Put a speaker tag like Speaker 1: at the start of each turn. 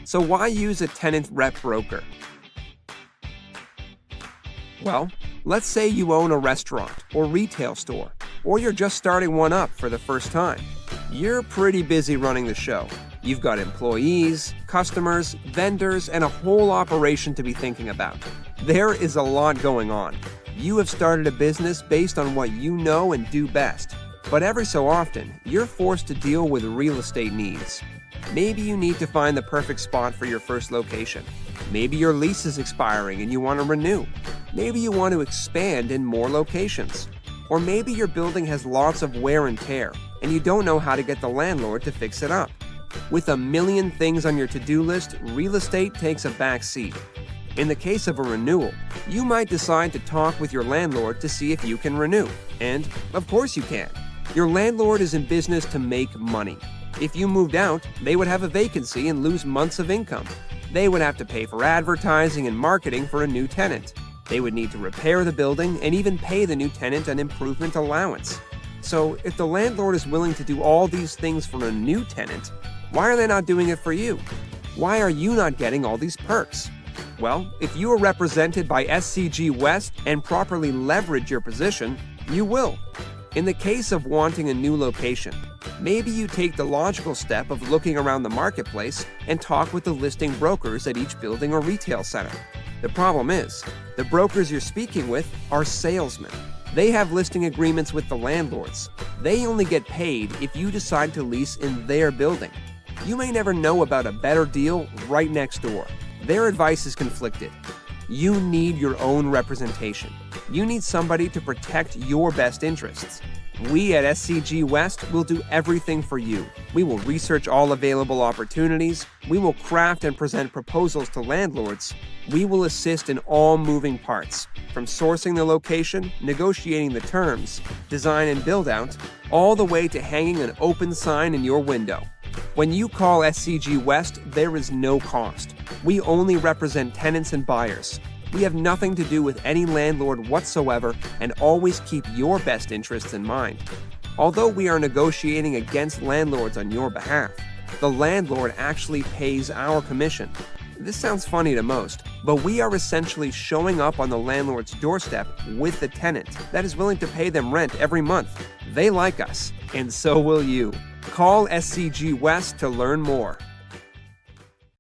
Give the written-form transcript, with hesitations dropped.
Speaker 1: So why use a tenant rep broker? Well, let's say you own a restaurant or retail store, or you're just starting one up for the first time. You're pretty busy running the show. You've got employees, customers, vendors, and a whole operation to be thinking about. There is a lot going on. You have started a business based on what you know and do best. But every so often, you're forced to deal with real estate needs. Maybe you need to find the perfect spot for your first location. Maybe your lease is expiring and you want to renew. Maybe you want to expand in more locations. Or maybe your building has lots of wear and tear and you don't know how to get the landlord to fix it up. With a million things on your to-do list, real estate takes a back seat. In the case of a renewal, you might decide to talk with your landlord to see if you can renew. And of course you can. Your landlord is in business to make money. If you moved out, they would have a vacancy and lose months of income. They would have to pay for advertising and marketing for a new tenant. They would need to repair the building and even pay the new tenant an improvement allowance. So if the landlord is willing to do all these things for a new tenant, why are they not doing it for you? Why are you not getting all these perks? Well, if you are represented by SCGWest and properly leverage your position, you will. In the case of wanting a new location, maybe you take the logical step of looking around the marketplace and talk with the listing brokers at each building or retail center. The problem is, the brokers you're speaking with are salesmen. They have listing agreements with the landlords. They only get paid if you decide to lease in their building. You may never know about a better deal right next door. Their advice is conflicted. You need your own representation. You need somebody to protect your best interests. We at SCGWest will do everything for you. We will research all available opportunities. We will craft and present proposals to landlords. We will assist in all moving parts, from sourcing the location, negotiating the terms, design and build out, all the way to hanging an open sign in your window. When you call SCGWest, there is no cost. We only represent tenants and buyers. We have nothing to do with any landlord whatsoever and always keep your best interests in mind. Although we are negotiating against landlords on your behalf, the landlord actually pays our commission. This sounds funny to most, but we are essentially showing up on the landlord's doorstep with the tenant that is willing to pay them rent every month. They like us, and so will you. Call SCGWest to learn more.